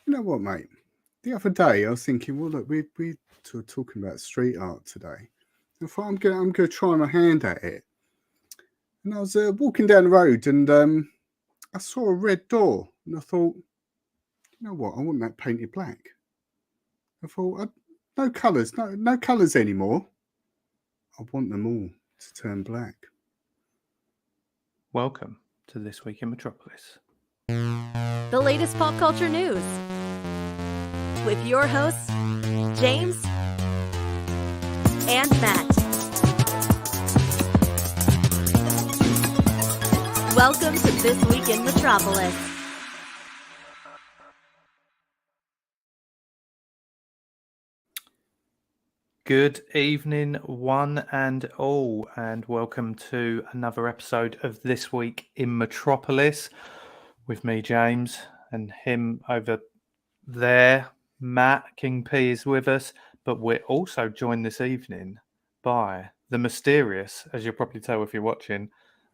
You know what, mate? The other day I was thinking, well, look, we were talking about street art today. I thought I'm gonna try my hand at it. And I was walking down the road and I saw a red door, and I thought, you know what? I want that painted black. I thought, no colours, no colours anymore. I want them all to turn black. Welcome to This Week in Metropolis. The latest pop culture news with your hosts, James and Matt. Welcome to This Week in Metropolis. Good evening, one and all, and welcome to another episode of This Week in Metropolis with me, James, and him over there, Matt. King P is with us, but we're also joined this evening by the mysterious, as you'll probably tell if you're watching,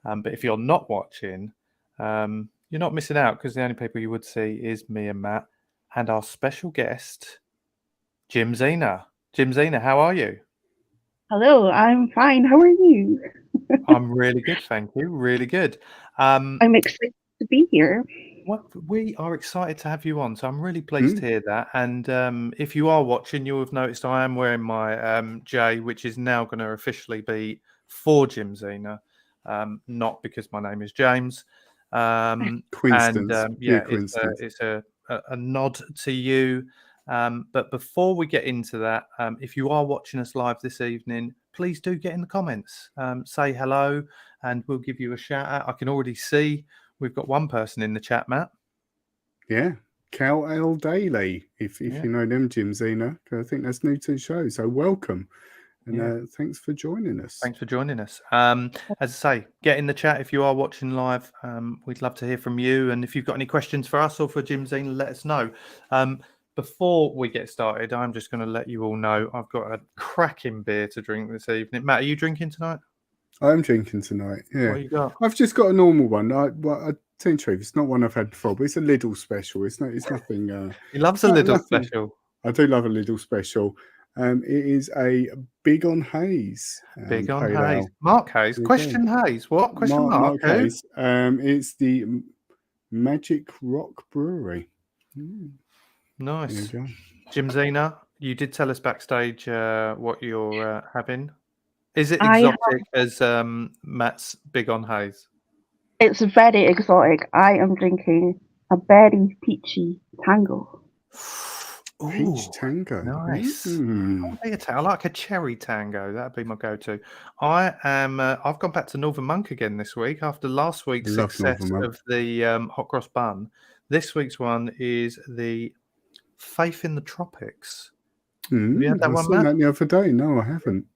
but if you're not watching, you're not missing out, because the only people you would see is me and Matt, and our special guest, Jimzina. Jimzina, how are you? Hello, I'm fine. How are you? I'm really good, thank you. Really good. I'm excited to be here. Well, we are excited to have you on, so I'm really pleased to hear that. And if you are watching, you'll have noticed I am wearing my J, which is now going to officially be for Jimzina, not because my name is James. Coincidence. And Coincidence. it's a nod to you. But before we get into that, if you are watching us live this evening, please do get in the comments, say hello, and we'll give you a shout out. I can already see we've got one person in the chat, Matt. Yeah, Cal L Daly, if you know them, Jimzina. I think that's new to the show, so welcome. And thanks for joining us. Thanks for joining us. As I say, get in the chat if you are watching live. We'd love to hear from you. And if you've got any questions for us or for Jimzina, let us know. Before we get started, I'm just going to let you all know I've got a cracking beer to drink this evening. Matt, are you drinking tonight? I'm drinking tonight, yeah. What you got? I've just got a normal one. I tell you the truth, it's not one I've had before, but it's a little special. It's nothing. He loves a little special. I do love a little special. It is a Big on Haze. Big on Haze. Ale. Mark Hayes. Question Hayes. What? Question Mark Hayes. It's the Magic Rock Brewery. Nice. Jimzina, you did tell us backstage what you're having. Is it exotic as Matt's Big on Haze? It's very exotic. I am drinking a berry peachy tango. Peach tango. Nice. I like a cherry tango. That'd be my go-to. I've gone back to Northern Monk again this week after last week's success of the hot cross bun. This week's one is the Faith in the Tropics. Have you had that one, Matt? That the other day. No, I haven't.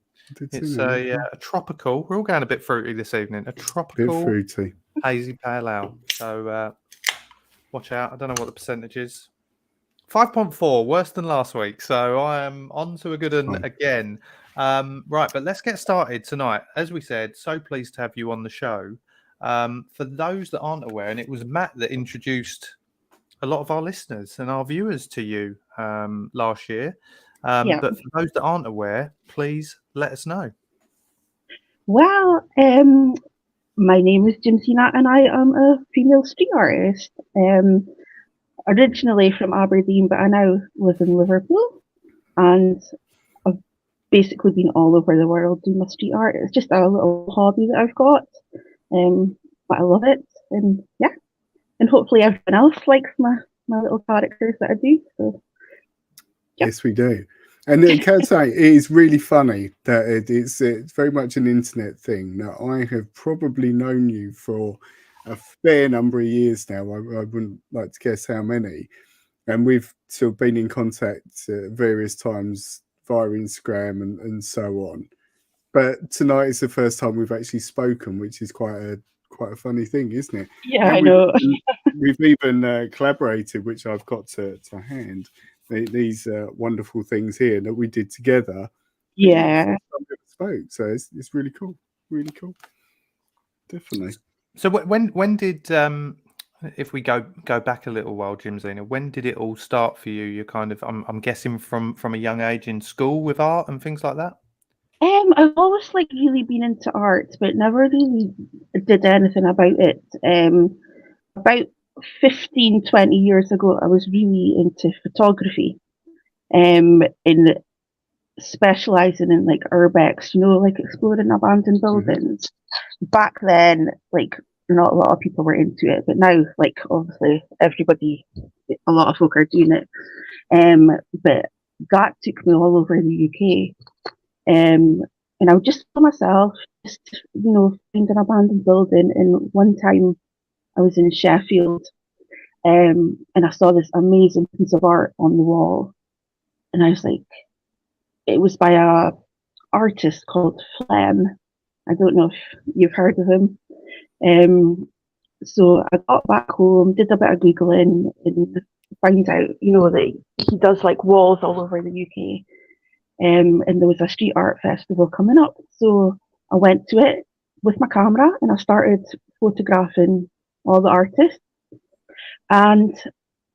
It's a tropical. We're all going a bit fruity this evening. A tropical, bit fruity, hazy pale ale. So watch out. I don't know what the percentage is. 5.4, worse than last week. So I am on to a good one again. Right, but let's get started tonight. As we said, so pleased to have you on the show. For those that aren't aware, and it was Matt that introduced a lot of our listeners and our viewers to you last year. But for those that aren't aware, please let us know. Well, my name is Jimzina and I am a female street artist. Originally from Aberdeen, but I now live in Liverpool. And I've basically been all over the world doing my street art. It's just a little hobby that I've got. But I love it. And and hopefully everyone else likes my little characters that I do. So, yes, we do. And I can say it is really funny that it's very much an internet thing. Now, I have probably known you for a fair number of years now. I wouldn't like to guess how many. And we've sort of been in contact various times via Instagram and so on. But tonight is the first time we've actually spoken, which is quite a funny thing, isn't it? Yeah, I know. We've even collaborated, which I've got to hand, these wonderful things here that we did together. Yeah. Spoke, so it's really cool. Really cool. Definitely. So when did if we go back a little while, Jimzina, when did it all start for you? You're kind of, I'm guessing from a young age in school with art and things like that. I've always like really been into art, but never really did anything about it. About 15, 20 years ago, I was really into photography. In specializing in like urbex, like exploring abandoned buildings. Back then, like not a lot of people were into it, but now, like obviously a lot of folk are doing it. But that took me all over the UK. And I would just for myself, just find an abandoned building. And one time I was in Sheffield, and I saw this amazing piece of art on the wall, and I was like, it was by a artist called Flem. I don't know if you've heard of him. So I got back home, did a bit of Googling, and found out, that he does like walls all over the UK. And there was a street art festival coming up. So I went to it with my camera and I started photographing all the artists. And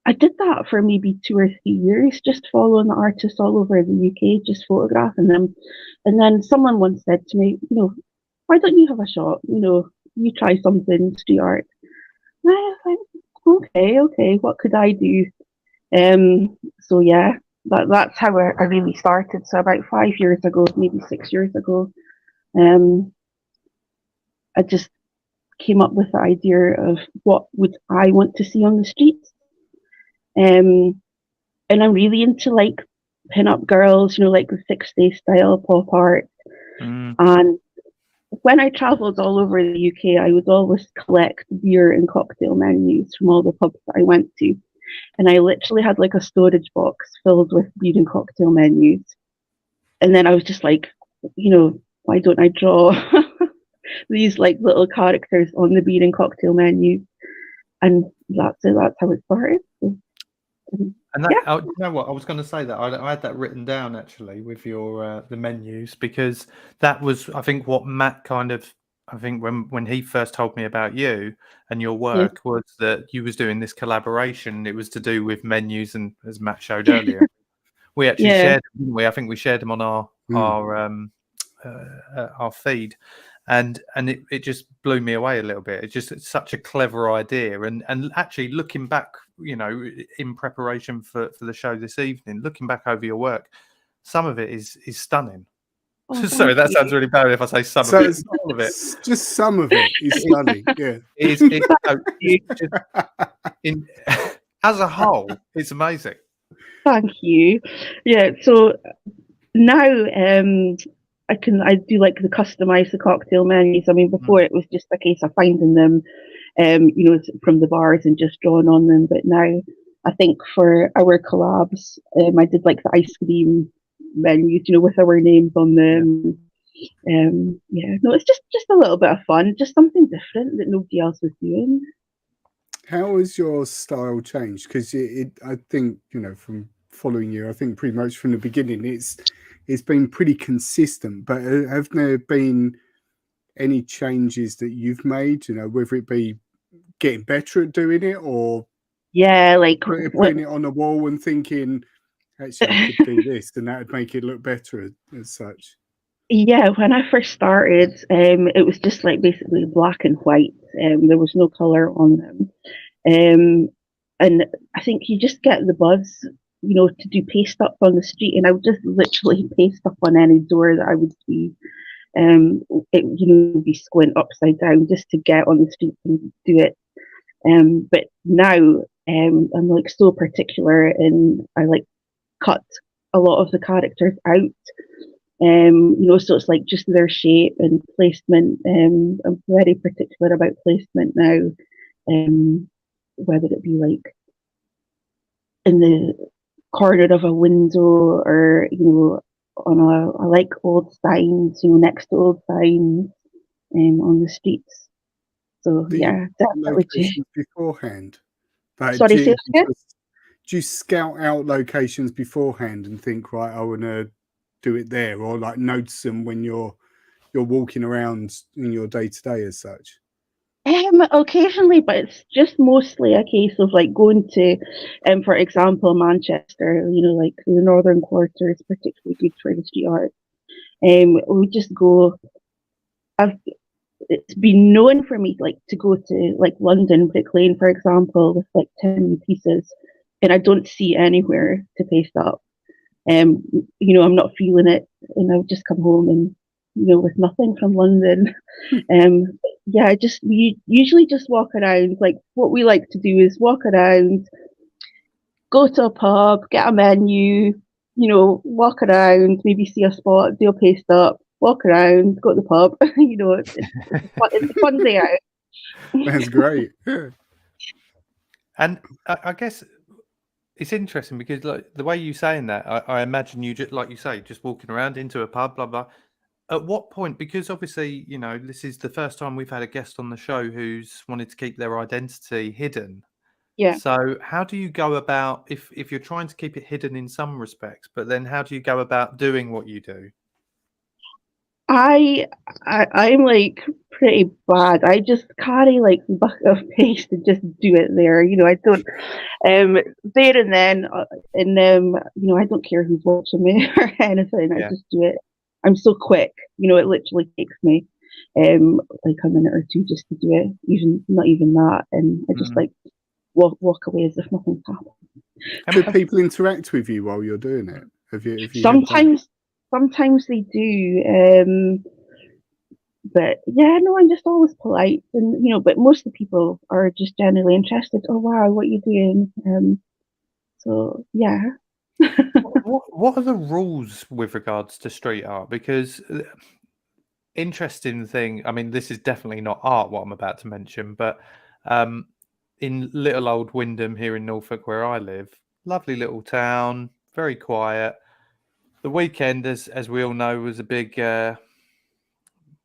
I did that for maybe 2 or 3 years, just following the artists all over the UK, just photographing them. And then someone once said to me, why don't you have a shot? You try something, street art. And I was like, okay, what could I do? So yeah, that's how I really started. So about 5 years ago, maybe 6 years ago, I just came up with the idea of what would I want to see on the streets. And I'm really into like pin-up girls, like the 60s style pop art. And when I travelled all over the UK, I would always collect beer and cocktail menus from all the pubs that I went to. And I literally had like a storage box filled with beer and cocktail menus. And then I was just like, why don't I draw these like little characters on the beer and cocktail menus? And that's it. That's how it started. And that, yeah. You know what? I was going to say that I had that written down actually with your the menus, because that was, I think, what Matt kind of, I think when he first told me about you and your work, was that you was doing this collaboration. It was to do with menus, and as Matt showed earlier, we actually shared them, didn't we? I think we shared them on our feed. And it just blew me away a little bit. It's such a clever idea. And actually looking back, in preparation for the show this evening, looking back over your work, some of it is stunning. Oh, sorry, that sounds really bad if I say some of it. Not all of it. Just some of it is stunning. Yeah. As a whole, it's amazing. Thank you. Yeah, so now I do like the customize the cocktail menus. I mean, before it was just a case of finding them, from the bars and just drawing on them. But now I think for our collabs, I did like the ice cream menus, with our names on them. No, it's just a little bit of fun, just something different that nobody else was doing. How has your style changed? Because I think, from following you, I think pretty much from the beginning, it's been pretty consistent. But have there been any changes that you've made? Whether it be getting better at doing it, or like putting it on the wall and thinking, actually, I could do this, and that would make it look better as such. Yeah, when I first started, it was just like basically black and white. There was no color on them. And I think you just get the buzz, to do paste up on the street, and I would just literally paste up on any door that I would see. It be squint upside down just to get on the street and do it. But now I'm like so particular, and I like cut a lot of the characters out. So it's like just their shape and placement. I'm very particular about placement now. Whether it be like in the corner of a window, or I like old signs, next to old signs, on the streets. So definitely. Locations beforehand. Sorry, say again? Do you scout out locations beforehand and think, right, I want to do it there, or like notice them when you're walking around in your day to day as such? Occasionally, but it's just mostly a case of like going to, for example, Manchester. Like the northern quarter is particularly good for the street art. We just go. It's been known for me like to go to like London Brick Lane, for example, with like 10 pieces, and I don't see anywhere to paste up. I'm not feeling it, and I've just come home and with nothing from London. We usually just walk around. Like what we like to do is walk around, go to a pub, get a menu, walk around, maybe see a spot, do a paste up, walk around, go to the pub. It's a fun day out. That's great. And I guess it's interesting because like the way you saying that, I imagine you just like you say, just walking around into a pub, blah blah. At what point? Because obviously, this is the first time we've had a guest on the show who's wanted to keep their identity hidden. Yeah. So how do you go about if you're trying to keep it hidden in some respects, but then how do you go about doing what you do? I'm like pretty bad. I just carry like a bucket of paste and just do it there. I don't there and then I don't care who's watching me or anything. I just do it. I'm so quick. It literally takes me like a minute or two just to do it. Even not even that, and I just like walk away as if nothing's happened. Do people interact with you while you're doing it? Have you Sometimes they do, but yeah, no, I'm just always polite, and but most of the people are just generally interested. Oh wow, what are you doing? So yeah. What are the rules with regards to street art? Because interesting thing, I mean, this is definitely not art what I'm about to mention, but in little old Wyndham here in Norfolk where I live, lovely little town, very quiet. The weekend, as we all know, was a big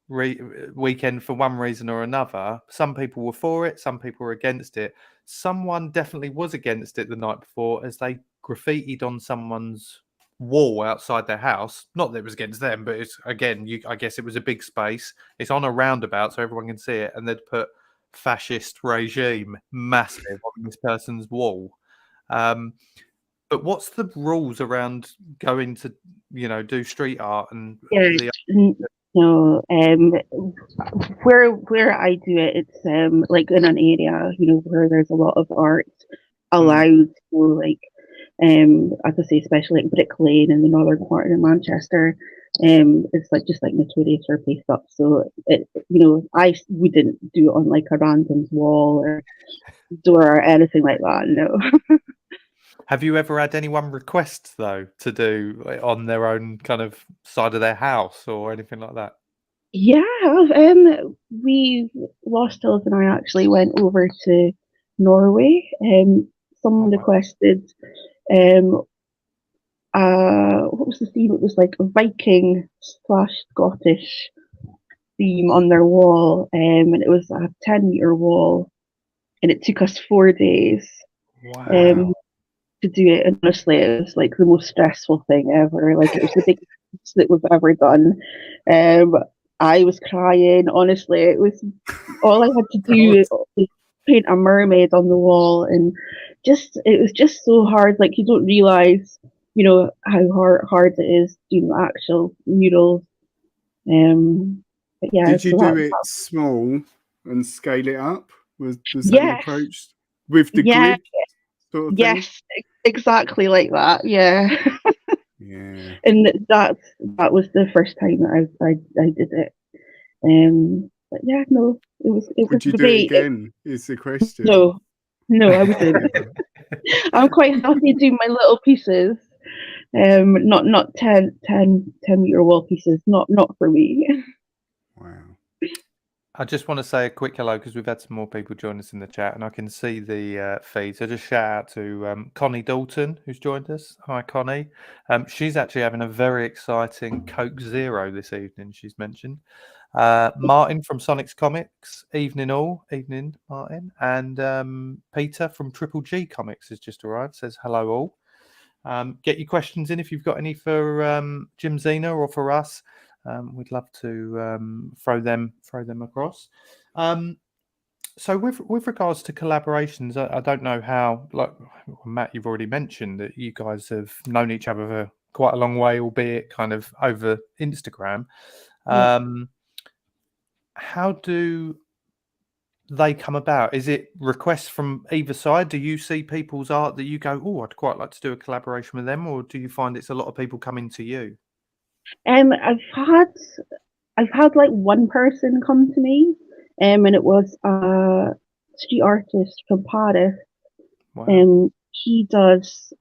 weekend for one reason or another. Some people were for it, some people were against it. Someone definitely was against it the night before as they graffitied on someone's wall outside their house. Not that it was against them, but it's again, I guess it was a big space. It's on a roundabout so everyone can see it, and they'd put fascist regime massive on this person's wall. But what's the rules around going to, do street art and no, where I do it, it's like in an area, where there's a lot of art allowed. So like, as I say, especially like Brick Lane in the northern quarter of Manchester, it's like just like notorious for paste up. So it, I wouldn't do it on like a random wall or door or anything like that. No. Have you ever had anyone request though to do on their own kind of side of their house or anything like that? Yeah, we Lost Hills and I actually went over to Norway. Someone requested what was the theme? It was like a Viking / Scottish theme on their wall, and it was a 10-meter wall, and it took us 4 days. Wow. To do it. And honestly, it was like the most stressful thing ever. Like it was the biggest that we've ever done. I was crying. Honestly, it was all I had to do was paint a mermaid on the wall, and it was just so hard. Like you don't realize, how hard it is doing actual murals. But yeah. Did you do it small and scale it up? Was that the approach with the grid? Sort of yes, exactly like that. Yeah. Yeah. And that was the first time that I did it. But yeah, no, it was. Would you do it again? Is the question. No, I wouldn't. I'm quite happy doing my little pieces. Not 10-meter wall pieces. Not for me. Wow. I just want to say a quick hello because we've had some more people join us in the chat and I can see the feed. So just shout out to Connie Dalton, who's joined us. Hi, Connie. She's actually having a very exciting Coke Zero this evening, she's mentioned. Martin from Sonic's Comics, evening all. Evening, Martin. And Peter from Triple G Comics has just arrived, says hello all. Get your questions in if you've got any for Jimzina or for us. We'd love to throw them across. So with regards to collaborations, I don't know how. Like Matt, you've already mentioned that you guys have known each other for quite a long way, albeit kind of over Instagram. How do they come about? Is it requests from either side? Do you see people's art that you go, oh, I'd quite like to do a collaboration with them, or do you find it's a lot of people coming to you? I've had like one person come to me, and it was a street artist from Paris. Wow. He does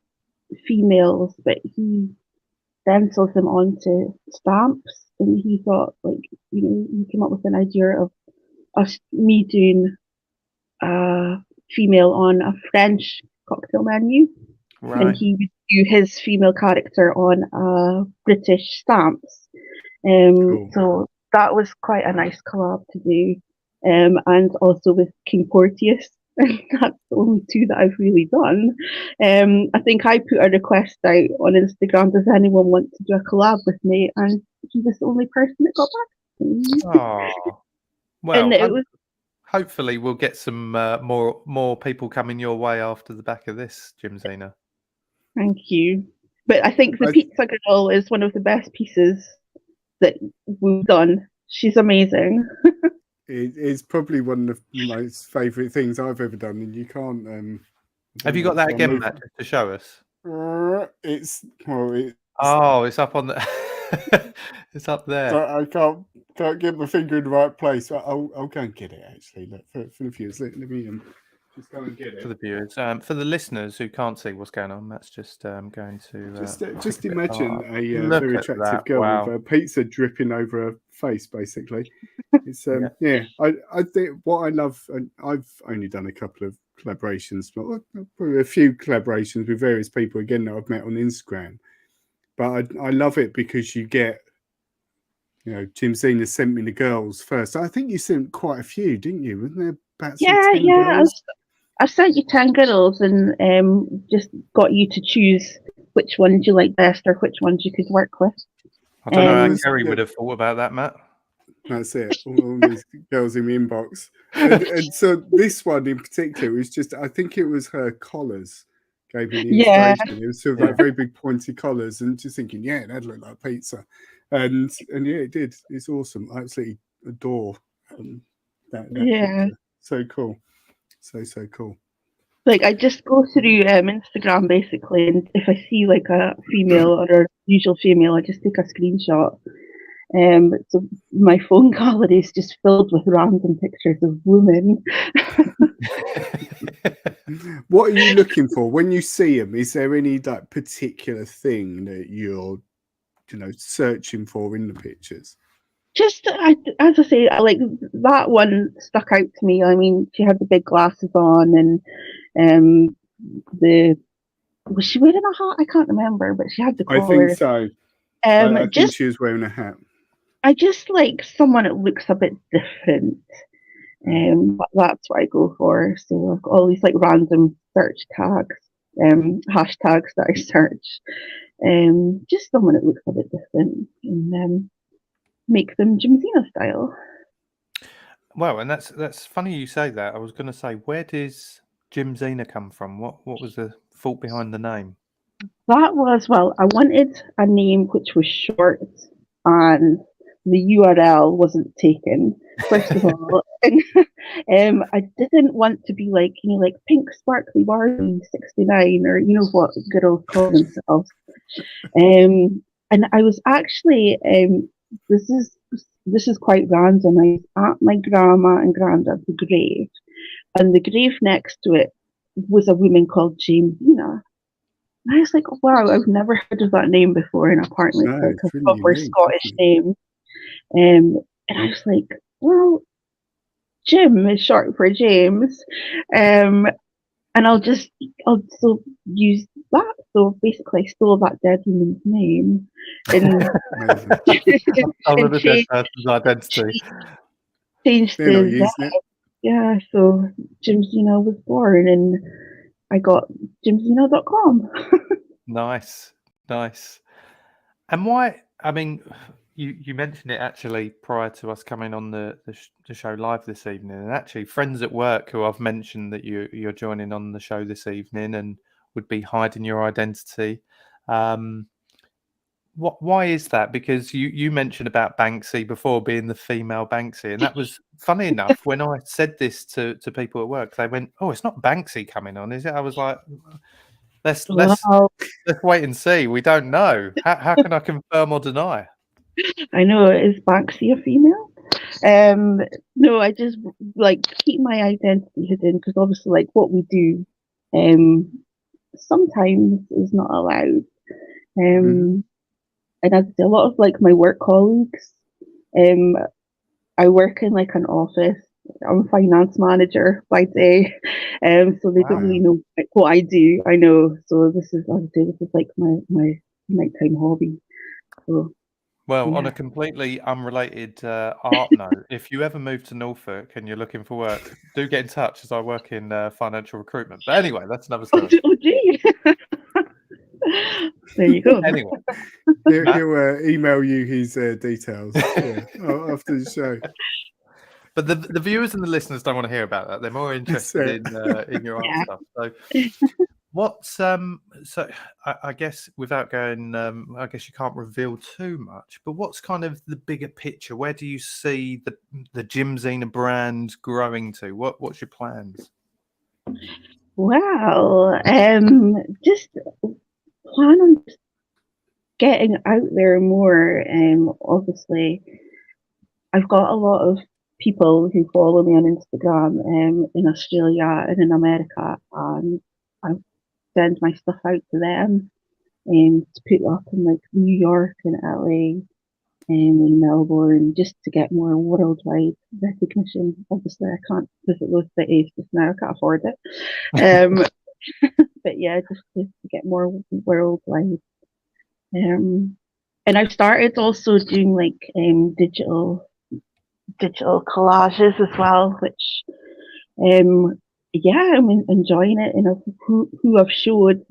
females, but he stencils them onto stamps, and he thought, like, he came up with an idea of me doing a female on a French cocktail menu, Right. and he would do his female character on British stamps. Cool. So that was quite a nice collab to do, and also with King Porteous. That's the only two that I've really done. I think I put a request out on Instagram, does anyone want to do a collab with me? And he was the only person that got back to me. Oh, well, And it was, hopefully we'll get some more people coming your way after the back of this, Jimzina. thank you. But I think the Pizza Girl is one of the best pieces that we've done. She's amazing. It's probably one of the most favourite things I've ever done, and you can't. Have you got that again, Matt, to show us? It's it's up on the. It's up there. I can't get my finger in the right place. I'll go and get it. Actually, look, for the viewers. Let me just go and get it for the viewers. For the listeners who can't see what's going on, Matt's just going to just imagine a very attractive girl with a pizza dripping over her face, basically. It's I think what I love, and I've only done a couple of collaborations, but probably a few collaborations with various people again that I've met on Instagram. But I love it because you get, Jimzina sent me the girls first. I think you sent quite a few, didn't you? Wasn't there about 10 girls? I sent you 10 girls and just got you to choose which ones you like best or which ones you could work with. I don't know how Kerry would have thought about that, Matt. That's it. All these girls in the inbox. And so this one in particular was just, I think it was her collars gave me the inspiration. It was sort of like very big pointy collars, and just thinking, that'd look like pizza. And yeah, it did. It's awesome. I absolutely adore that picture. So cool. So cool. Like, I just go through Instagram basically, and if I see like a female or a usual female, I just take a screenshot. So my phone gallery is just filled with random pictures of women. What are you looking for when you see them? Is there any like particular thing that you're, searching for in the pictures? Just as I say, like that one stuck out to me. I mean, she had the big glasses on, and was she wearing a hat? I can't remember, but she had the collar. I think so. I think she was wearing a hat. I just like someone that looks a bit different. That's what I go for. So I've got all these like random search tags, hashtags that I search. Just someone that looks a bit different, and make them Jimzina style. Well, and that's funny you say that. I was going to say, where does Jimzina come from? What was the thought behind the name? That was, I wanted a name which was short and the URL wasn't taken, first of all. And I didn't want to be like, like Pink Sparkly Barbie 69 or what girls call themselves. And I was actually, this is quite random. I was at my grandma and granddad's grave, and the grave next to it was a woman called Jimzina. And I was like, wow, I've never heard of that name before, and apparently it's like a proper Scottish name. And I was like, well, Jim is short for James, and I'll also use that. So basically, I stole that dead woman's name and changed the yeah. So Jimzina was born, and I got Jimzina.com. Nice. And why? I mean, you mentioned it actually prior to us coming on the show live this evening, and actually friends at work who I've mentioned that you're joining on the show this evening and would be hiding your identity. Why is that? Because you mentioned about Banksy before being the female Banksy, and that was funny enough. When I said this to people at work, they went, "Oh, it's not Banksy coming on, is it?" I was like, "Let's Well, wait and see. We don't know. How can I confirm or deny?" I know, is Banksy a female? No, I just like keep my identity hidden because obviously, like what we do, sometimes is not allowed. Mhm. And as a lot of like my work colleagues, um, I work in like an office. I'm a finance manager by day, so they don't really Wow. know like, what I do. I know, so this is as I say, this is like my nighttime hobby. So Well, on yeah. a completely unrelated art note, if you ever move to Norfolk and you're looking for work, do get in touch as I work in financial recruitment. But anyway, that's another story. Oh, gee. There you go. Anyway, He'll email you his details after the show. but the viewers and the listeners don't want to hear about that. They're more interested in your art Yeah. stuff. So, what's so I guess without going, I guess you can't reveal too much. But what's kind of the bigger picture? Where do you see the Jimzina brand growing to? What's your plans? Well, just plan on getting out there more. Obviously, I've got a lot of people who follow me on Instagram in Australia and in America, and I send my stuff out to them to put up in like New York and LA and in Melbourne just to get more worldwide recognition. Obviously, I can't visit those cities just now, I can't afford it. But yeah, just to get more worldwide. And I've started also doing like digital collages as well, which yeah, I'm enjoying it, and who I've showed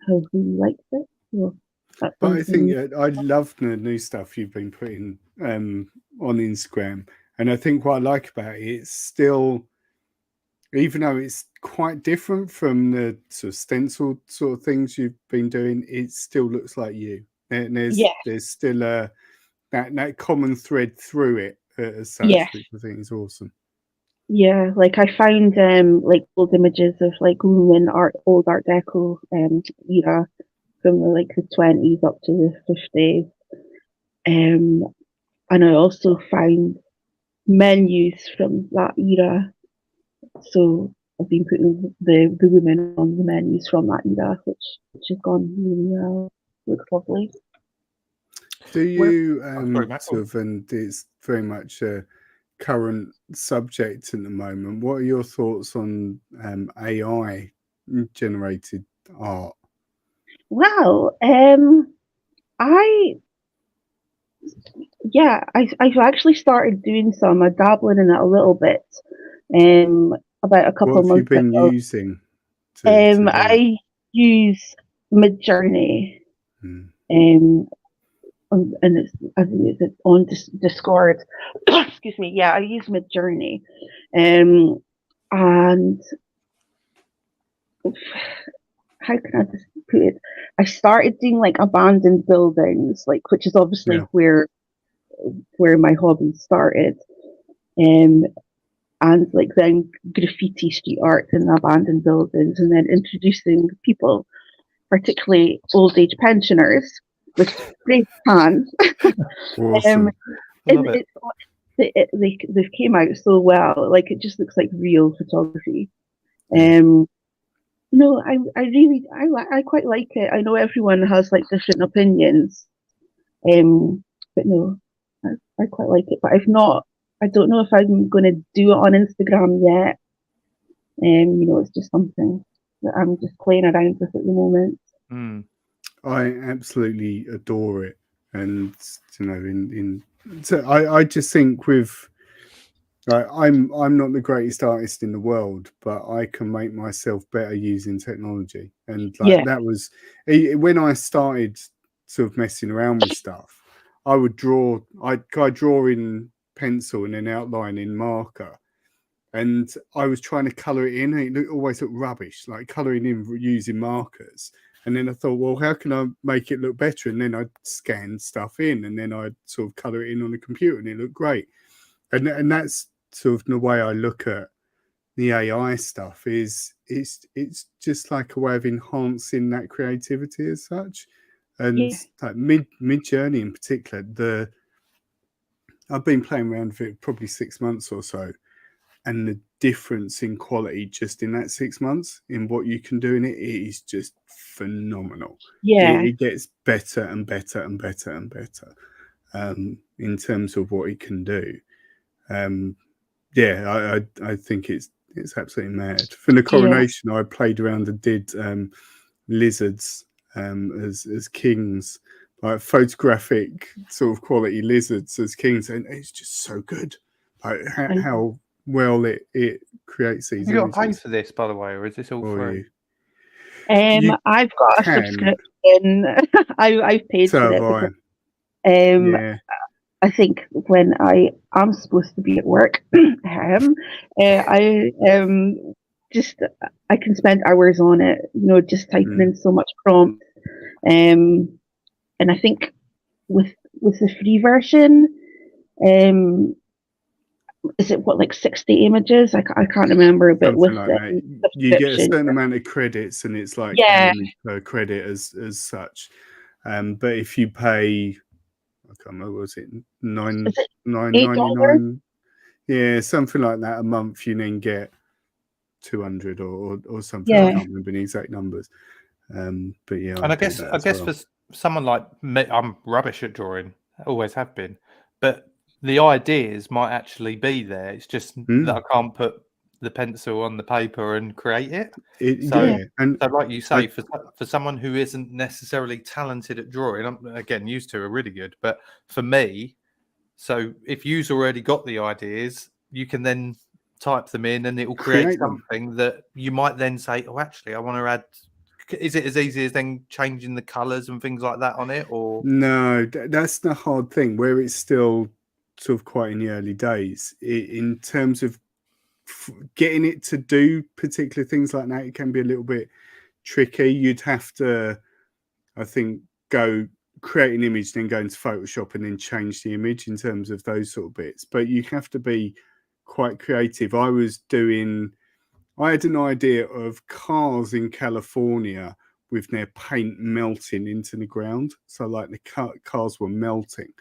how who likes it. So that's But I think something. I love the new stuff you've been putting on Instagram, and I think what I like about it, it's still, even though it's quite different from the sort of stenciled sort of things you've been doing, it still looks like you, and Yeah, there's still that common thread through it as yeah, such, which I think is awesome. yeah. Like I found like old images of like women old Art Deco era from like the 20s up to the 50s. And I also found menus from that era. So I've been putting the women on the menus from that era, which has gone really well. Looks lovely. Do you sorry, Matt. sort of, and it's very much a current subject at the moment, what are your thoughts on AI generated art? Wow. I I've actually started doing some. I dabbling in it a little bit. About a couple What of have you months been ago. using to do it? I use Midjourney. Hmm. And I think it's on Discord. Excuse me. Yeah, I use Midjourney. And how can I just put it? I started doing like abandoned buildings, like which is obviously Yeah. where my hobby started. And like then graffiti street art in abandoned buildings, and then introducing people, particularly old age pensioners, with spray cans. Awesome. Love it. They've came out so well. Like it just looks like real photography. Yeah. No, I quite like it. I know everyone has like different opinions, but no, I quite like it. But if not, I don't know if I'm going to do it on Instagram yet. It's just something that I'm just playing around with at the moment. Mm. I absolutely adore it, and so I just think with I'm not the greatest artist in the world, but I can make myself better using technology, and like Yeah, that was when I started sort of messing around with stuff. I would draw. I'd draw in pencil and then outline in marker, and I was trying to colour it in, and it always looked rubbish, like colouring in using markers. And then I thought, well, how can I make it look better? And then I'd scan stuff in, and then I'd sort of colour it in on the computer, and it looked great. And that's sort of the way I look at the AI stuff. Is it's just like a way of enhancing that creativity as such. And like Mid-Journey in particular, I've been playing around with it probably 6 months or so, and the difference in quality just in that 6 months in what you can do in it is just phenomenal. It gets better and better and better and better in terms of what it can do. I think it's absolutely mad. For the coronation, I played around and did lizards as kings, like photographic sort of quality lizards as kings, and it's just so good. Like how well it creates these. You got to pay for this, by the way, or is this all free? I've got a subscription. I've paid for it. Because, I think when I am supposed to be at work, I can spend hours on it, just typing in so much prompt. And I think with the free version, is it like 60 images? I can't remember, but something like that. You get a certain amount of credits, and it's like an image per credit as such. But if you pay, I can't remember, was it $9.99? Yeah, something like that a month. You then get 200 or something. I can't remember the exact numbers. But yeah, and I guess for someone like me, I'm rubbish at drawing. I always have been, but the ideas might actually be there. It's just that I can't put the pencil on the paper and create it. So like you say, for someone who isn't necessarily talented at drawing, I'm again used to are really good. But for me, so if you've already got the ideas, you can then type them in, and it will create something that you might then say, "Oh, actually, I want to add." Is it as easy as then changing the colours and things like that on it, or no? That's the hard thing, where it's still sort of quite in the early days in terms of getting it to do particular things like that. It can be a little bit tricky. You'd have to, I think, go create an image, then go into Photoshop and then change the image in terms of those sort of bits. But you have to be quite creative. I had an idea of cars in California with their paint melting into the ground. So like the cars were melting.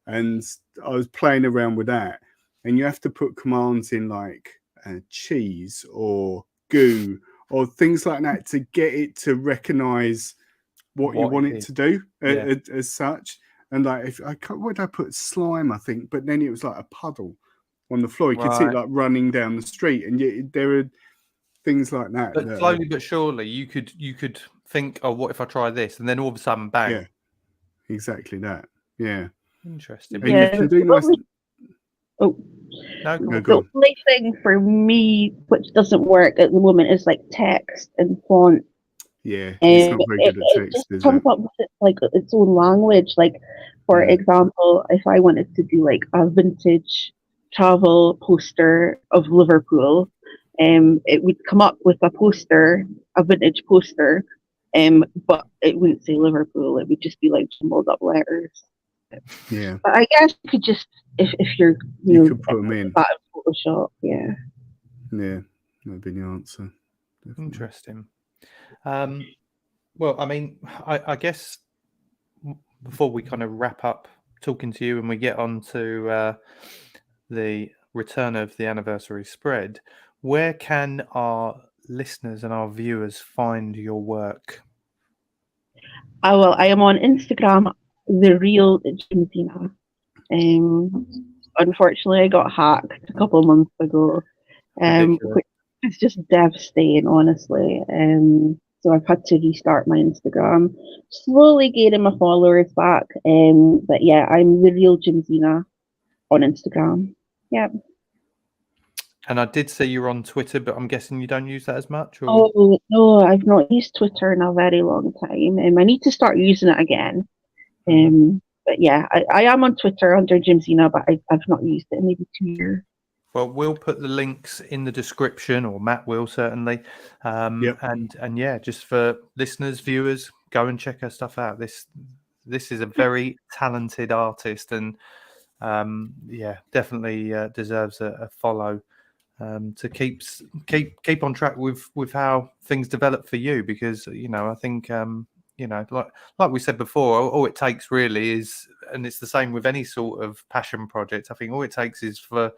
And I was playing around with that. And you have to put commands in like cheese or goo or things like that to get it to recognize what you want it to do as such. And like, what did I put? Slime, I think. But then it was like a puddle on the floor. You could see it like running down the street. And there are things like that. But slowly but surely, you could think, oh, what if I try this? And then all of a sudden, bang. Yeah, exactly that. Yeah. Interesting. And you can do nice. The only thing for me which doesn't work at the moment is like text and font. Yeah, it's not very good at text. It comes up with like its own language. Like, for example, if I wanted to do like a vintage travel poster of Liverpool, it would come up with a vintage poster, but it wouldn't say Liverpool. It would just be like jumbled up letters. Yeah, but I guess you could just if you could put them in Photoshop. Yeah, that'd be the answer. Definitely. Interesting. Well, I mean, I guess before we kind of wrap up talking to you and we get on to the return of the anniversary spread, where can our listeners and our viewers find your work? I am on Instagram, the real Jimzina. Unfortunately, I got hacked a couple of months ago, which is just devastating, honestly. So I've had to restart my Instagram, slowly gaining my followers back. But yeah, I'm the real Jimzina on Instagram. Yeah. And I did see you're on Twitter, but I'm guessing you don't use that as much? Or? Oh, no, I've not used Twitter in a very long time. I need to start using it again. But yeah, I am on Twitter under Jimzina, but I've not used it in maybe 2 years. Well, we'll put the links in the description, or Matt will certainly. Yep. And yeah, just for listeners, viewers, go and check her stuff out. This is a very talented artist, and yeah, definitely deserves a follow to keep on track with how things develop for you. Because I think like we said before, all it takes really is, and it's the same with any sort of passion project. I think all it takes is for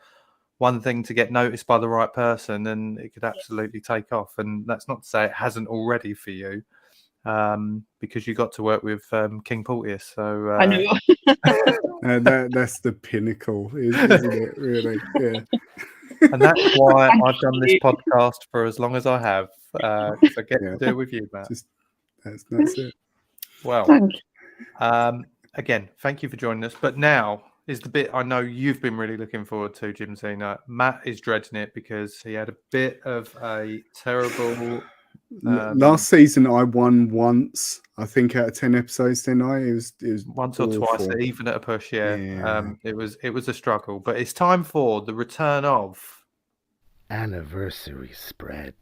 one thing to get noticed by the right person, and it could absolutely take off. And that's not to say it hasn't already for you, because you got to work with King Porteous. So I know. That's the pinnacle, isn't it? Really, yeah. And that's why I've done this podcast for as long as I have, because I get to do it with you, Matt. That's it. Well, again, thank you for joining us. But now is the bit I know you've been really looking forward to, Jimzina. Matt is dreading it because he had a bit of a terrible. Last season, I won once. I think out of 10 episodes, didn't I? It was once awful. or twice, even at a push. Yeah. It was a struggle. But it's time for the return of Anniversary Spread.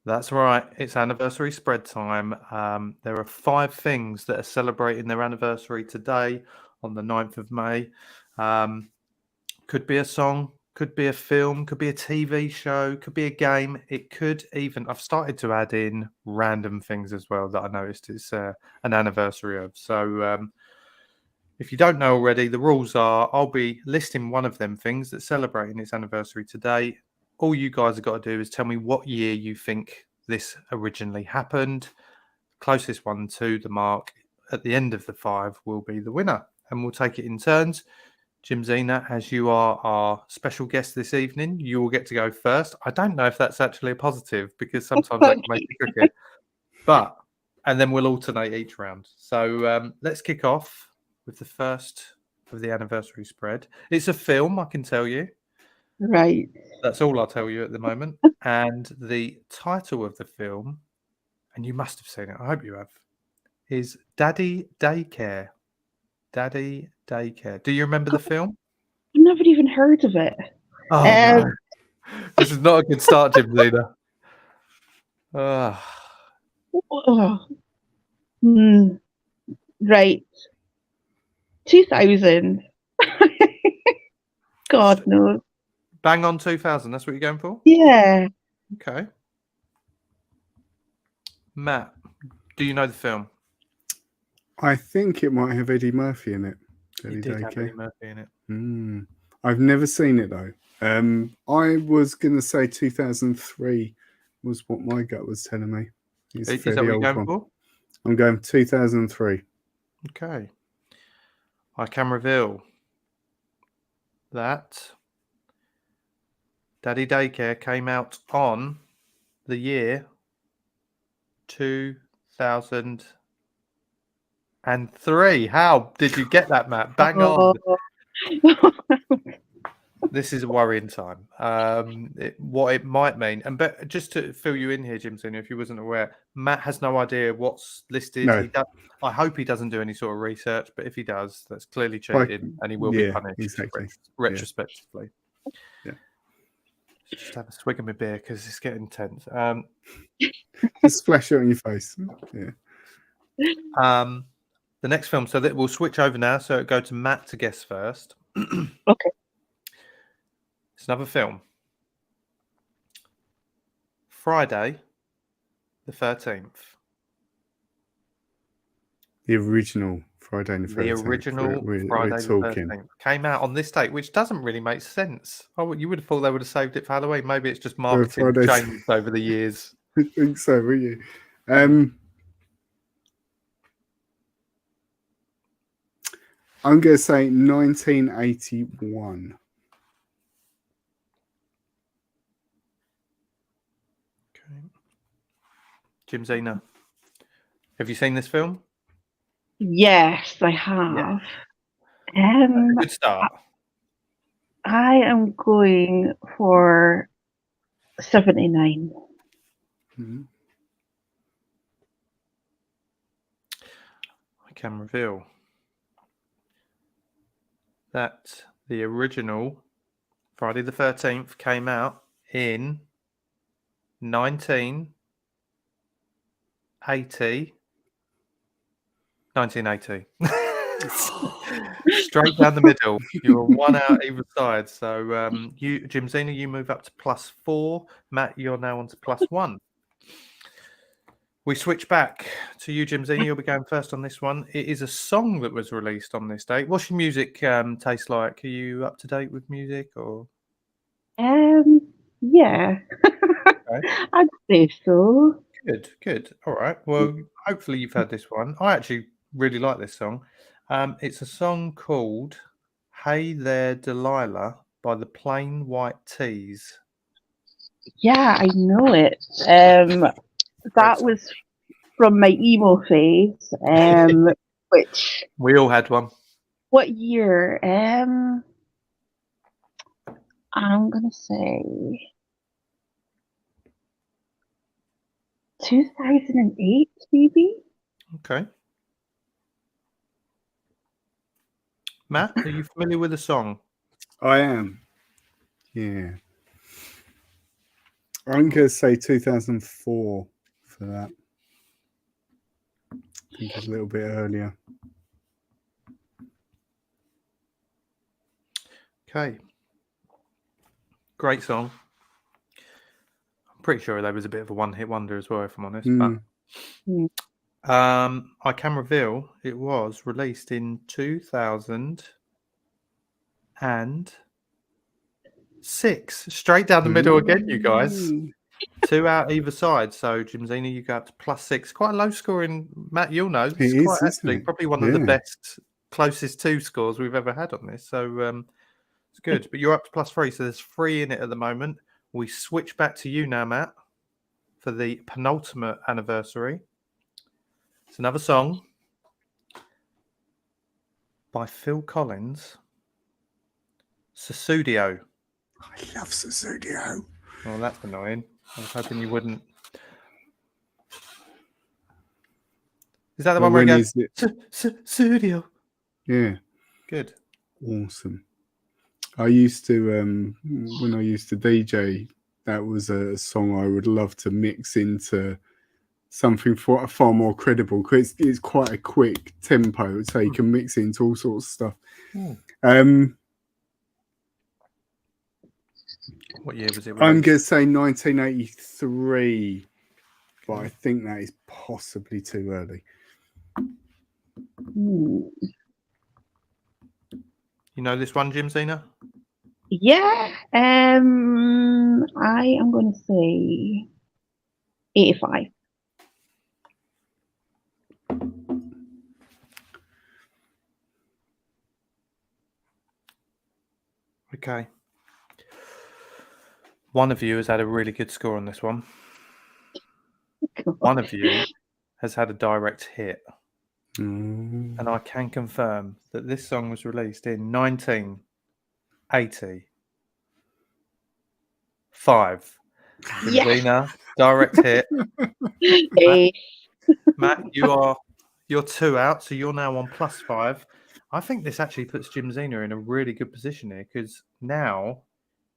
That's right. It's anniversary spread time. There are 5 things that are celebrating their anniversary today on the 9th of May. Could be a song, could be a film, could be a TV show, could be a game. It could even, I've started to add in random things as well that I noticed it's an anniversary of. So if you don't know already, the rules are I'll be listing one of them things that's celebrating its anniversary today. All you guys have got to do is tell me what year you think this originally happened. Closest one to the mark at the end of the 5 will be the winner. And we'll take it in turns. Jimzina, as you are our special guest this evening, you will get to go first. I don't know if that's actually a positive, because sometimes that can make it tricky. And then we'll alternate each round. So let's kick off with the first of the anniversary spread. It's a film, I can tell you. Right. That's all I'll tell you at the moment. And the title of the film, and you must have seen it, I hope you have, is Daddy Daycare. Daddy Daycare. Do you remember the film? I've never even heard of it. Oh, no. This is not a good start, Jimzina. Right. 2000. God knows. Bang on 2000. That's what you're going for? Yeah. Okay. Matt, do you know the film? I think it might have Eddie Murphy in it. It did have Eddie Murphy in it. I've never seen it though. I was going to say 2003 was what my gut was telling me. Is that what you're going for? I'm going 2003. Okay. I can reveal that Daddy Daycare came out on the year 2003. How did you get that, Matt? Bang on. This is a worrying time. What it might mean, but just to fill you in here, Jimzina, if you wasn't aware, Matt has no idea what's listed. No. I hope he doesn't do any sort of research, but if he does, that's clearly cheating, and he will be punished retrospectively. Yeah. Just have a swig of my beer because it's getting tense. Just splash it on your face. Yeah. The next film, so that we'll switch over now. So go to Matt to guess first. Okay. It's another film. Friday the 13th. The original Friday the 13th. The original Friday the 13th came out on this date, which doesn't really make sense. Oh, you would have thought they would have saved it for Halloween. Maybe it's just marketing changed over the years. I think so, were you? I'm going to say 1981. Okay. Jimzina, have you seen this film? Yes, I have. Good start. I am going for 79. can reveal that the original Friday the 13th came out in 1980. Straight down the middle. You're one out either side. So you, Jimzina, you move up to +4. Matt, you're now on to +1. We switch back to you, Jimzina. You'll be going first on this one. It is a song that was released on this date. What's your music taste like? Are you up to date with music or? Yeah, Okay. I'd say so. Good. All right. Well, hopefully you've heard this one. I actually really like this song. It's a song called "Hey There, Delilah" by the Plain White Tees. Yeah, I know it. That song. was from my emo phase. Which We all had one. what year? I'm gonna say 2008, maybe. Okay. Matt, are you familiar with the song? I am. Yeah. I'm going to say 2004 for that. I think it's a little bit earlier. Okay. Great song. I'm pretty sure that was a bit of a one-hit wonder as well, if I'm honest. But I can reveal it was released in 2006. Straight down the middle again, you guys. 2 out either side. So, Jimzina, you go up to +6. Quite a low scoring. Matt, you'll know. It's quite actually probably one of the best, closest to scores we've ever had on this. So, it's good. But you're up to +3. So, there's 3 in it at the moment. We switch back to you now, Matt, for the penultimate anniversary. It's another song by Phil Collins, Susudio. I love Susudio. Well, that's annoying. I was hoping you wouldn't. Is that the one where he goes, Susudio? Yeah. Good. Awesome. I used to, when I used to DJ, that was a song I would love to mix into something far more credible, because it's quite a quick tempo, so you can mix into all sorts of stuff. What year was it released? I'm going to say 1983, but I think that is possibly too early. You know this one, Jimzina? Yeah. I am going to say 85. Okay. One of you has had a really good score on this one. One of you has had a direct hit. And I can confirm that this song was released in 1985. Jimzina, direct hit. Matt, you're 2 out, so you're now on +5. I think this actually puts Jimzina in a really good position here, because now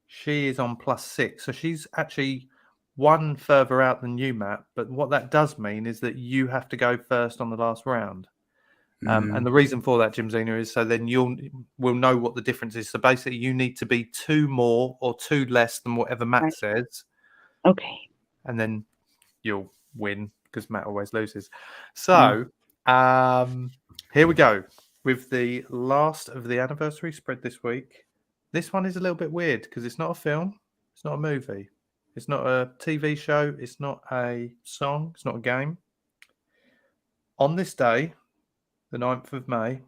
she is on +6. So she's actually 1 further out than you, Matt. But what that does mean is that you have to go first on the last round. And the reason for that, Jimzina, is so then we'll know what the difference is. So basically, you need to be 2 more or 2 less than whatever Matt says. Okay. And then you'll win, because Matt always loses. So here we go with the last of the anniversary spread this week. This one is a little bit weird because it's not a film, it's not a movie, it's not a TV show, it's not a song, it's not a game. On this day, the 9th of May,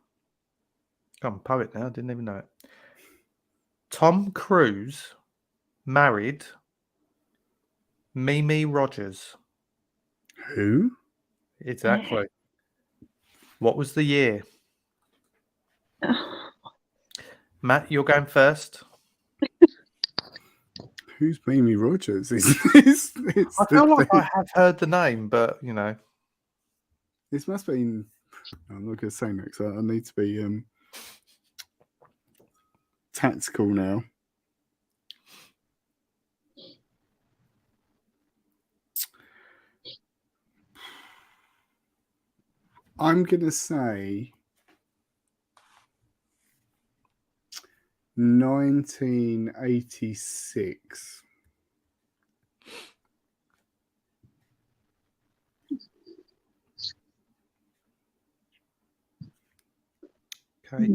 I'm a poet now, didn't even know it. Tom Cruise married Mimi Rogers. Who? Exactly. What was the year? Matt, you're going first. Who's Mimi Rogers? I feel like I have heard the name, but you know. This must have been I'm not going to say next. I need to be tactical now. I'm going to say 1986. Okay.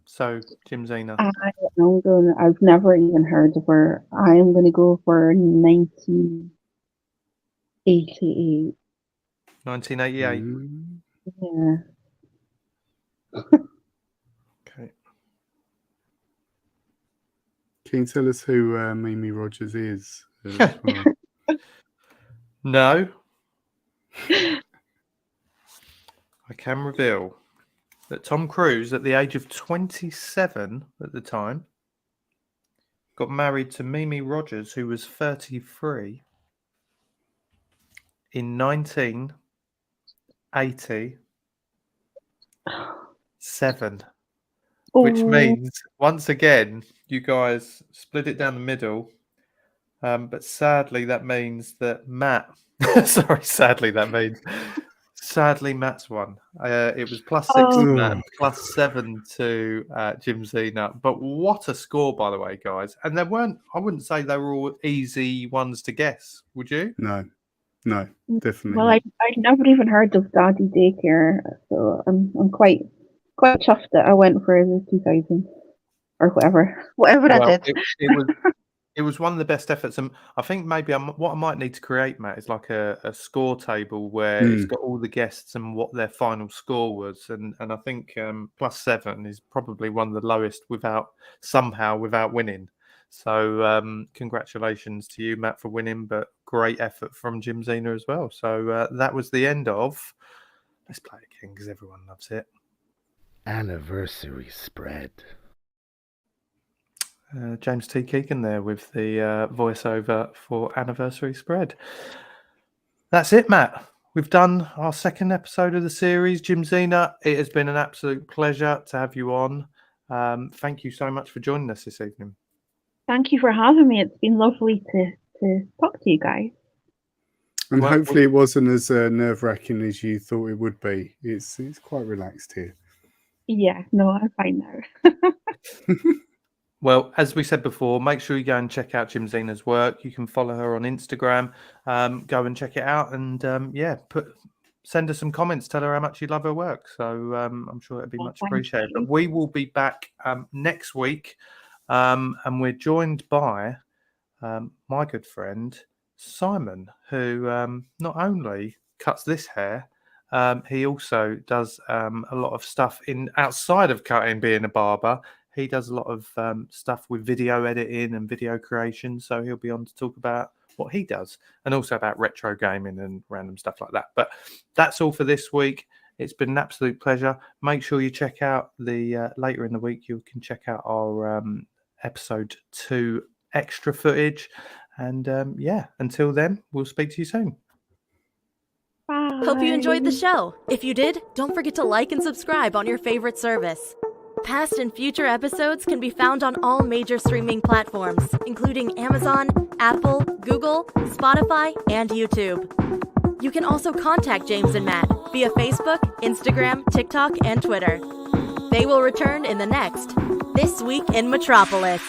So, Jimzina. I've never even heard of her. I'm going to go for 1988. 1988. Yeah. Okay. Can you tell us who Mimi Rogers is? As well? No. I can reveal that Tom Cruise, at the age of 27 at the time, got married to Mimi Rogers, who was 33, in 1987. Which means, once again, you guys split it down the middle. But sadly, that means that Matt... sadly, Matt's won. It was +6 to Matt, +7 to Jimzina. But what a score, by the way, guys. And there weren't, I wouldn't say they were all easy ones to guess, would you? No, definitely. Well, I'd never even heard of Daddy Daycare, so I'm quite chuffed that I went for the 2000 or whatever I did. It was one of the best efforts, and I think maybe what I might need to create, Matt, is like a score table where it's got all the guests and what their final score was, and I think +7 is probably one of the lowest without winning. So congratulations to you, Matt, for winning, but great effort from Jimzina as well. So that was the end of. Let's play it again because everyone loves it. Anniversary spread. James T. Keegan there with the voiceover for Anniversary Spread. That's it, Matt. We've done our second episode of the series. Jimzina, it has been an absolute pleasure to have you on. Thank you so much for joining us this evening. Thank you for having me. It's been lovely to talk to you guys. And hopefully it wasn't as nerve-wracking as you thought it would be. It's quite relaxed here. Yeah, no, I'm fine now. Well, as we said before, make sure you go and check out Jimzina's work. You can follow her on Instagram. Go and check it out, and send her some comments. Tell her how much you love her work. So I'm sure it'd be much appreciated. But we will be back next week, and we're joined by my good friend Simon, who not only cuts this hair, he also does a lot of stuff outside of cutting, being a barber. He does a lot of stuff with video editing and video creation, so he'll be on to talk about what he does and also about retro gaming and random stuff like that. But that's all for this week. It's been an absolute pleasure. Make sure you check out the later in the week. You can check out our episode 2 extra footage. And until then, we'll speak to you soon. Bye. Hope you enjoyed the show. If you did, don't forget to like and subscribe on your favorite service. Past and future episodes can be found on all major streaming platforms, including Amazon, Apple, Google, Spotify, and YouTube. You can also contact James and Matt via Facebook, Instagram, TikTok, and Twitter. They will return in the next This Week in Metropolis.